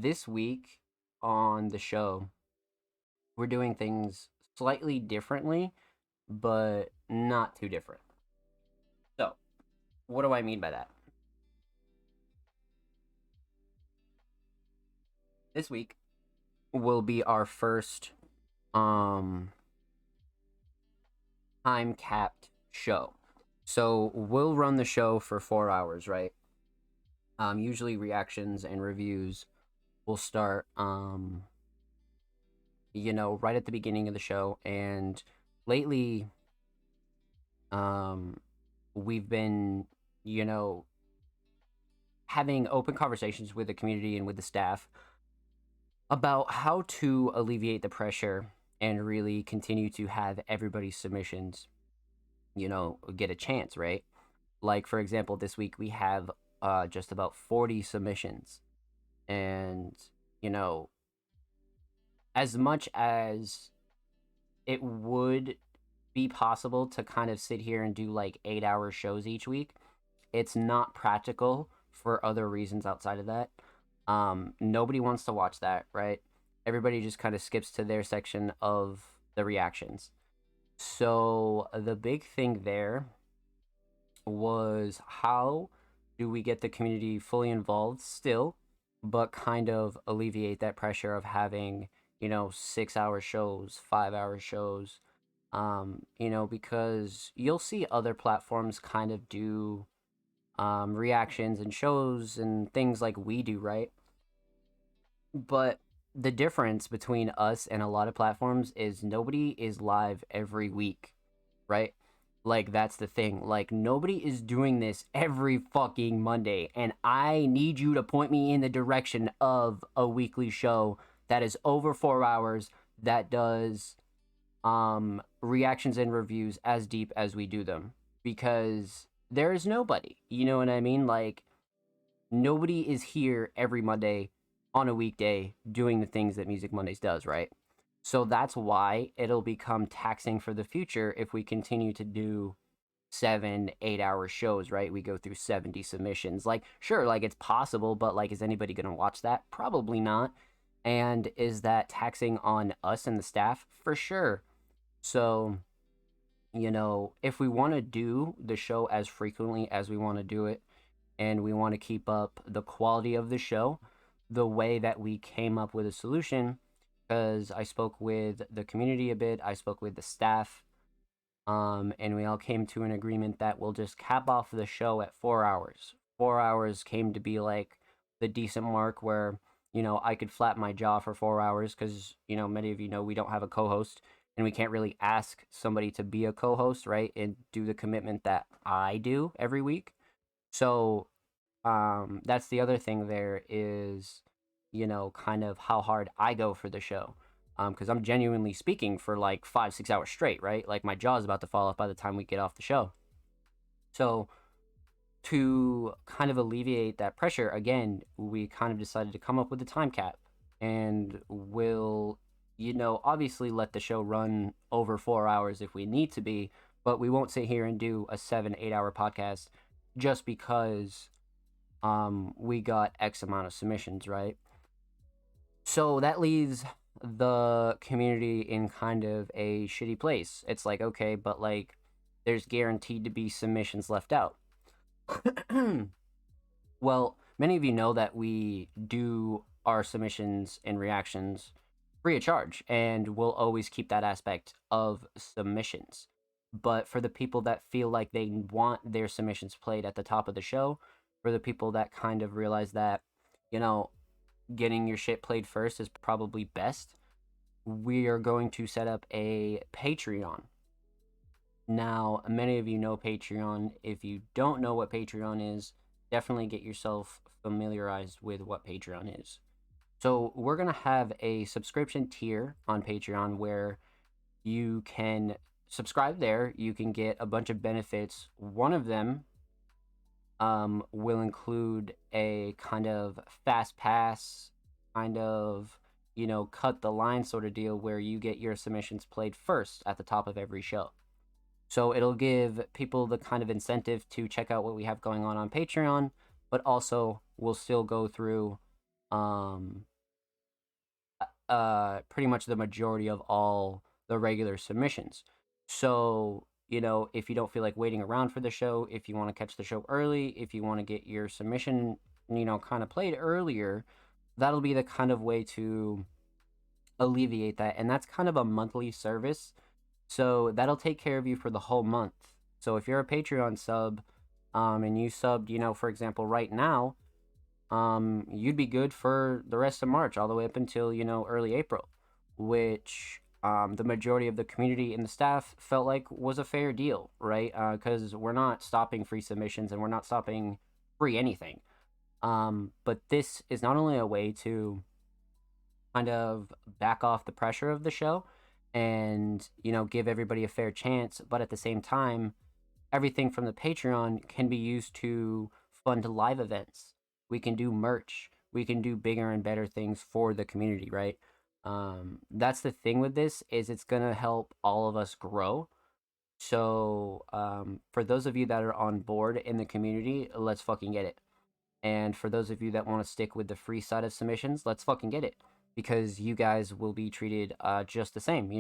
this week on the show, we're doing things slightly differently, but not too different. So, what do I mean by that? This week will be our first um time capped show. So, we'll run the show for 4 hours, right? Usually reactions and reviews will start right at the beginning of the show, and lately um we've been, you know, having open conversations with the community and with the staff about how to alleviate the pressure and really continue to have everybody's submissions, get a chance, right? Like, for example, this week we have just about 40 submissions. And, you know, as much as it would be possible to kind of sit here and do like 8-hour shows each week, it's not practical for other reasons outside of that. Nobody wants to watch that, right? Everybody just kind of skips to their section of the reactions. So the big thing there was, how do we get the community fully involved still, but kind of alleviate that pressure of having, 6-hour shows, 5-hour shows, because you'll see other platforms kind of do reactions and shows and things like we do, right? But the difference between us and a lot of platforms is nobody is live every week, right? Like, that's the thing. Like, nobody is doing this every fucking Monday. And I need you to point me in the direction of a weekly show that is over 4 hours, that does reactions and reviews as deep as we do them. Because there is nobody. You know what I mean? Like, nobody is here every Monday on a weekday doing the things that Music Mondays does, right? So that's why it'll become taxing for the future if we continue to do 7, 8 hour shows, right? We go through 70 submissions. Like, sure, like, it's possible, but like, is anybody gonna watch that? Probably not. And is that taxing on us and the staff? For sure. So, if we want to do the show as frequently as we want to do it, and we want to keep up the quality of the show, the way that we came up with a solution, because I spoke with the community a bit, I spoke with the staff, and we all came to an agreement that we'll just cap off the show at 4 hours. 4 hours came to be like the decent mark where, I could flap my jaw for 4 hours because, many of you know we don't have a co host, and we can't really ask somebody to be a co host, right? And do the commitment that I do every week. So that's the other thing there is, kind of how hard I go for the show. Because I'm genuinely speaking for like 5, 6 hours straight, right? Like, my jaw's about to fall off by the time we get off the show. So to kind of alleviate that pressure, again, we kind of decided to come up with a time cap, and we'll, obviously let the show run over 4 hours if we need to be, but we won't sit here and do a 7, 8 hour podcast just because we got X amount of submissions, right? So that leaves the community in kind of a shitty place. It's like, okay, but like, there's guaranteed to be submissions left out. Well, many of you know that we do our submissions and reactions free of charge, and we'll always keep that aspect of submissions. But for the people that feel like they want their submissions played at the top of the show, for the people that kind of realize that, you know, getting your shit played first is probably best, we are going to set up a Patreon. Now, many of you know Patreon. If you don't know what Patreon is, definitely get yourself familiarized with what Patreon is. So, we're going to have a subscription tier on Patreon where you can subscribe there. You can get a bunch of benefits. One of them will include a kind of fast pass, kind of, cut the line sort of deal where you get your submissions played first at the top of every show. So it'll give people the kind of incentive to check out what we have going on Patreon, but also we'll still go through pretty much the majority of all the regular submissions. So, if you don't feel like waiting around for the show, if you want to catch the show early, if you want to get your submission, kind of played earlier, that'll be the kind of way to alleviate that. And that's kind of a monthly service. So that'll take care of you for the whole month. So if you're a Patreon sub, and you subbed, for example, right now, you'd be good for the rest of March, all the way up until, early April, which the majority of the community and the staff felt like was a fair deal, right? Because we're not stopping free submissions and we're not stopping free anything. But this is not only a way to kind of back off the pressure of the show and, give everybody a fair chance, but at the same time, everything from the Patreon can be used to fund live events. We can do merch. We can do bigger and better things for the community, right? That's the thing with this, is it's gonna help all of us grow. So for those of you that are on board in the community, let's fucking get it. And for those of you that want to stick with the free side of submissions, let's fucking get it, because you guys will be treated just the same.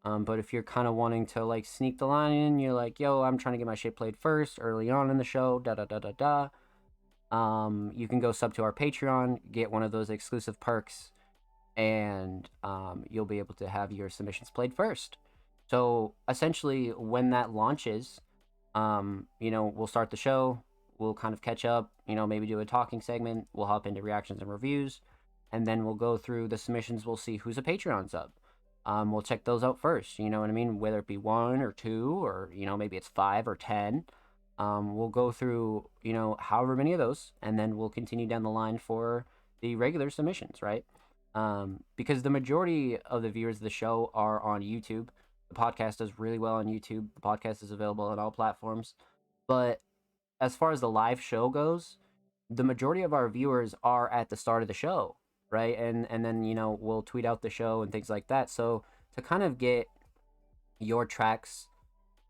But if you're kind of wanting to like sneak the line in, you're like, yo, I'm trying to get my shit played first early on in the show, da da da da da. You can go sub to our Patreon, get one of those exclusive perks, and you'll be able to have your submissions played first. So essentially, when that launches, we'll start the show, we'll kind of catch up, maybe do a talking segment, we'll hop into reactions and reviews, and then we'll go through the submissions, we'll see who's a Patreon sub. We'll check those out first, you know what I mean? Whether it be 1 or 2, or, maybe it's 5 or 10. We'll go through, however many of those, and then we'll continue down the line for the regular submissions, right? Because the majority of the viewers of the show are on YouTube. The podcast does really well on YouTube. The podcast is available on all platforms. But as far as the live show goes, the majority of our viewers are at the start of the show, right? And then, we'll tweet out the show and things like that. So to kind of get your tracks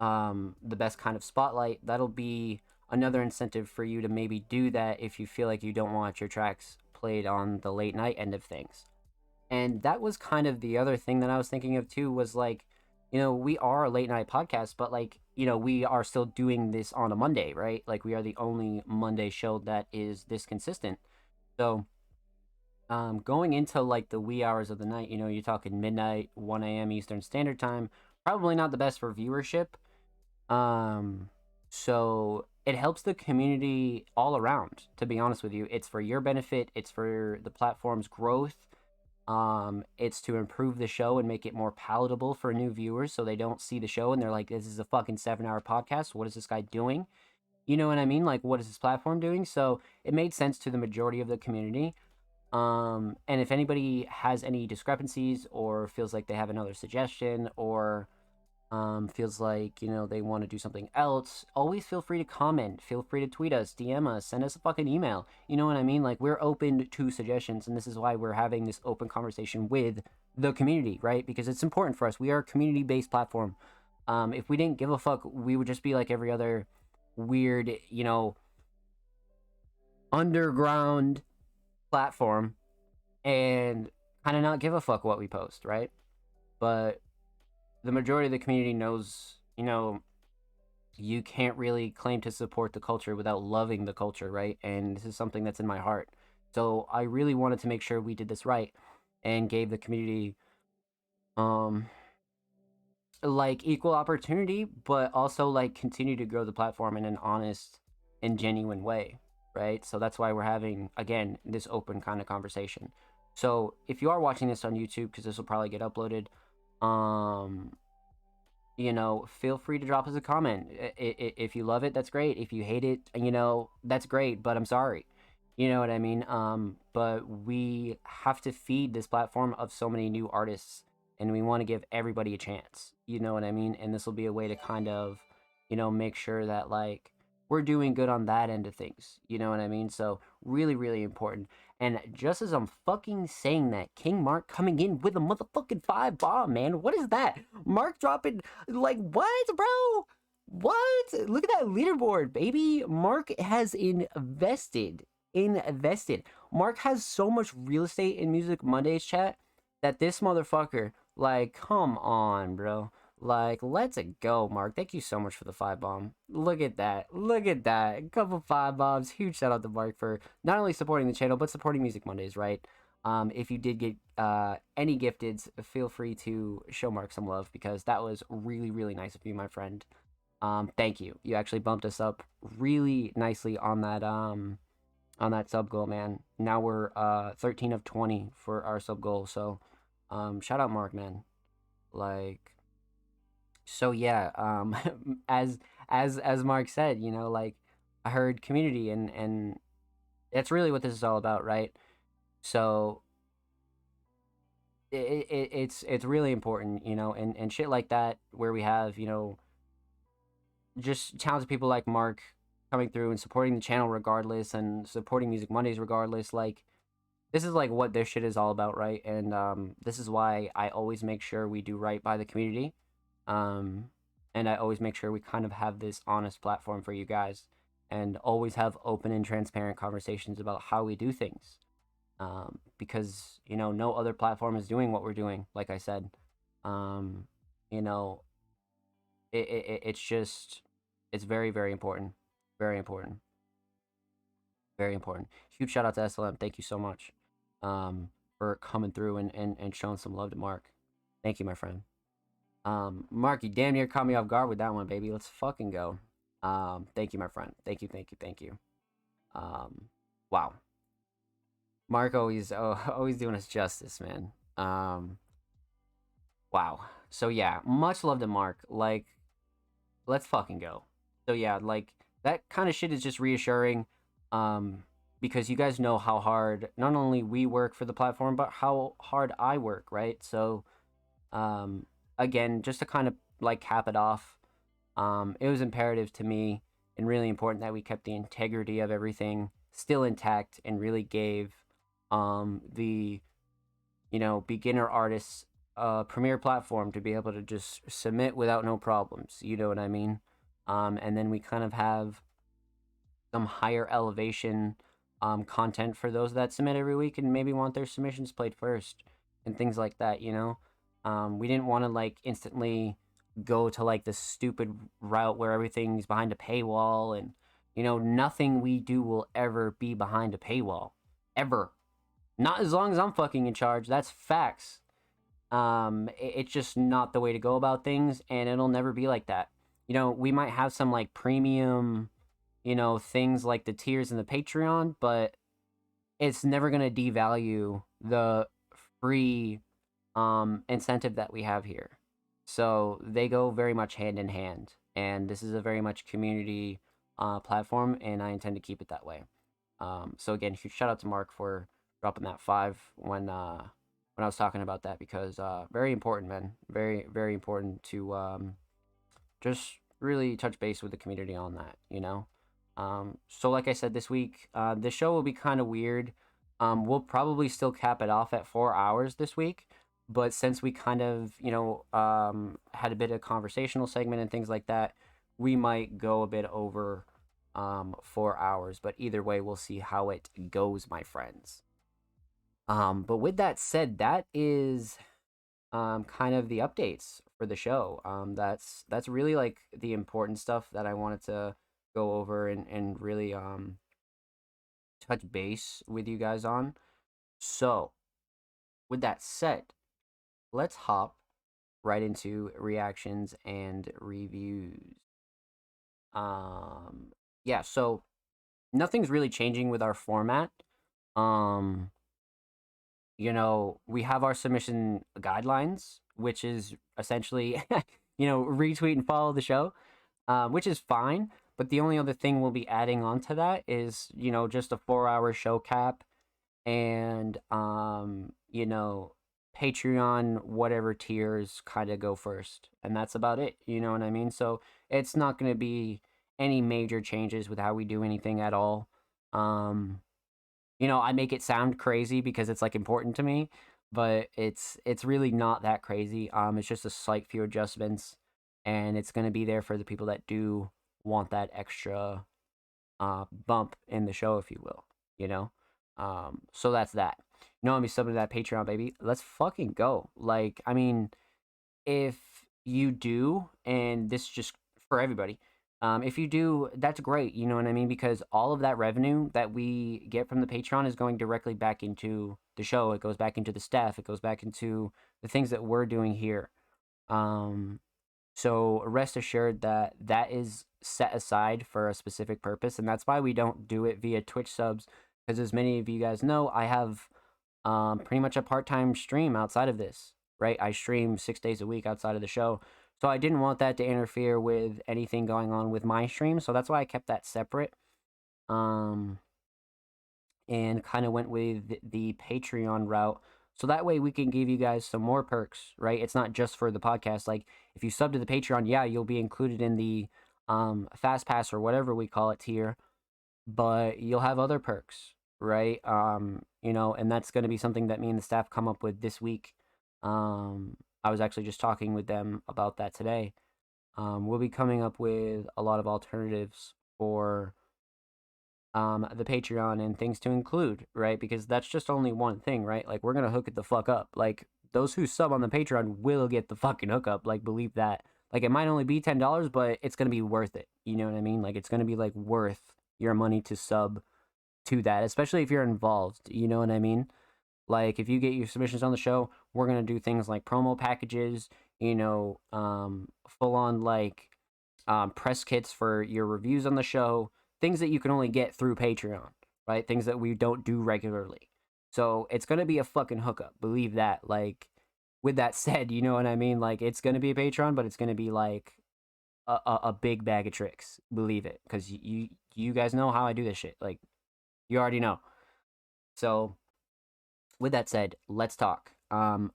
the best kind of spotlight, that'll be another incentive for you to maybe do that if you feel like you don't want your tracks played on the late night end of things. And that was kind of the other thing that I was thinking of too, was like, we are a late night podcast, but like, we are still doing this on a Monday, right? Like, we are the only Monday show that is this consistent. So going into like the wee hours of the night, you're talking midnight, 1 a.m. Eastern Standard Time, probably not the best for viewership. So it helps the community all around, to be honest with you. It's for your benefit, it's for the platform's growth. It's to improve the show and make it more palatable for new viewers, so they don't see the show and they're like, this is a fucking 7-hour podcast, what is this guy doing? You know what I mean? Like, what is this platform doing? So it made sense to the majority of the community. And if anybody has any discrepancies or feels like they have another suggestion, or feels like, they want to do something else, always feel free to comment, feel free to tweet us, DM us, send us a fucking email. You know what I mean? Like, we're open to suggestions, and this is why we're having this open conversation with the community, right? Because it's important for us. We are a community-based platform. If we didn't give a fuck, we would just be like every other weird, underground platform and kind of not give a fuck what we post, right? But the majority of the community knows, you can't really claim to support the culture without loving the culture, right? And this is something that's in my heart. So I really wanted to make sure we did this right and gave the community like equal opportunity, but also like continue to grow the platform in an honest and genuine way, right? So that's why we're having, again, this open kind of conversation. So if you are watching this on YouTube, because this will probably get uploaded, feel free to drop us a comment. If you love it, that's great. If you hate it, that's great, but I'm sorry. You know what I mean? But we have to feed this platform of so many new artists, and we want to give everybody a chance. You know what I mean? And this will be a way to kind of, make sure that, like, we're doing good on that end of things. You know what I mean? So really, really important. And just as I'm fucking saying that, King Mark coming in with a motherfucking 5 bomb, man. What is that? Mark dropping, like, what, bro? What? Look at that leaderboard, baby. Mark has invested. Mark has so much real estate in Music Mondays, chat. that this motherfucker, like, come on, bro. Like, let's it go, Mark. Thank you so much for the 5 bomb. Look at that. Look at that. A couple 5 bombs. Huge shout out to Mark for not only supporting the channel, but supporting Music Mondays, right? If you did get any gifteds, feel free to show Mark some love because that was really, really nice of you, my friend. Thank you. You actually bumped us up really nicely on that sub goal, man. Now we're 13 of 20 for our sub goal. So shout out Mark, man. Like, so yeah, as as Mark said, you know, like, I heard community, and that's really what this is all about, right? So it's really important, you know, and shit like that, where we have, you know, just talented people like Mark coming through and supporting the channel regardless, and supporting Music Mondays regardless. Like, this is like what this shit is all about, right? And this is why I always make sure we do right by the community, um, and I always make sure we kind of have this honest platform for you guys, and always have open and transparent conversations about how we do things, because, you know, no other platform is doing what we're doing. Like I said, um, you know, it's just, it's very, very important, very important, very important. Huge shout out to SLM. Thank you so much, for coming through and showing some love to Mark. Thank you, my friend. Mark, you damn near caught me off guard with that one, baby. Let's fucking go. Thank you, my friend. Thank you, thank you, thank you. Um, wow. Mark always, always doing us justice, man. Wow. So yeah, much love to Mark. Like, let's fucking go. So yeah, like, that kind of shit is just reassuring, um, because you guys know how hard not only we work for the platform, but how hard I work, right? So, um, again, just to kind of like cap it off, it was imperative to me and really important that we kept the integrity of everything still intact, and really gave the, you know, beginner artists a premier platform to be able to just submit without no problems. You know what I mean? And then we kind of have some higher elevation content for those that submit every week and maybe want their submissions played first, and things like that, you know? We didn't want to like instantly go to like the stupid route where everything's behind a paywall, and, you know, nothing we do will ever be behind a paywall. Ever. Not as long as I'm fucking in charge. That's facts. It's just not the way to go about things, and it'll never be like that. You know, we might have some like premium, you know, things like the tiers in the Patreon, but it's never gonna devalue the free incentive that we have here. So they go very much hand in hand, and this is a very much community platform, and I intend to keep it that way. So again, huge shout out to Mark for dropping that 5 when I was talking about that, because very important, man. Very, very important to just really touch base with the community on that, you know? So like I said, this week, the show will be kind of weird. We'll probably still cap it off at 4 hours this week, but since we kind of, you know, had a bit of conversational segment and things like that, we might go a bit over 4 hours. But either way, we'll see how it goes, my friends. But with that said, that is kind of the updates for the show. That's really like the important stuff that I wanted to go over and really touch base with you guys on. So, with that said, let's hop right into reactions and reviews. Um, yeah, so nothing's really changing with our format. Um, you know, we have our submission guidelines, which is essentially, you know, retweet and follow the show, which is fine. But the only other thing we'll be adding on to that is, you know, just a 4 hour show cap, and, you know, Patreon, whatever tiers kind of go first. And that's about it. You know what I mean? So it's not going to be any major changes with how we do anything at all. Um, you know, I make it sound crazy because it's like important to me, but it's really not that crazy. It's just a slight few adjustments, and it's gonna be there for the people that do want that extra bump in the show, if you will. You know, so that's that. You know, I'm be subbing to that Patreon, baby. Let's fucking go. Like, I mean, if you do, and this is just for everybody, if you do, that's great. You know what I mean? Because all of that revenue that we get from the Patreon is going directly back into the show. It goes back into the staff. It goes back into the things that we're doing here. Um, so rest assured that that is set aside for a specific purpose, and that's why we don't do it via Twitch subs. Because as many of you guys know, I have pretty much a part-time stream outside of this, right? I stream 6 days a week outside of the show. So I didn't want that to interfere with anything going on with my stream. So that's why I kept that separate. Um, and kind of went with the Patreon route. So that way we can give you guys some more perks, right? It's not just for the podcast. Like if you sub to the Patreon, yeah, you'll be included in the fast pass or whatever we call it tier, but you'll have other perks, right? You know, and that's going to be something that me and the staff come up with this week. I was actually just talking with them about that today. We'll be coming up with a lot of alternatives for the Patreon and things to include, right? Because that's just only one thing, right? Like we're gonna hook it the fuck up. Like those who sub on the Patreon will get the fucking hookup. Like believe that. Like it might only be $10, but it's gonna be worth it. You know what I mean? Like it's gonna be like worth your money to sub to that, especially if you're involved. You know what I mean? Like if you get your submissions on the show, we're gonna do things like promo packages, you know, full on like press kits for your reviews on the show, things that you can only get through Patreon, right? Things that we don't do regularly. So it's gonna be a fucking hookup. Believe that. Like with that said, you know what I mean? Like it's gonna be a Patreon, but it's gonna be like a big bag of tricks. Believe it, because you guys know how I do this shit. Like you already know. So with that said, let's talk. I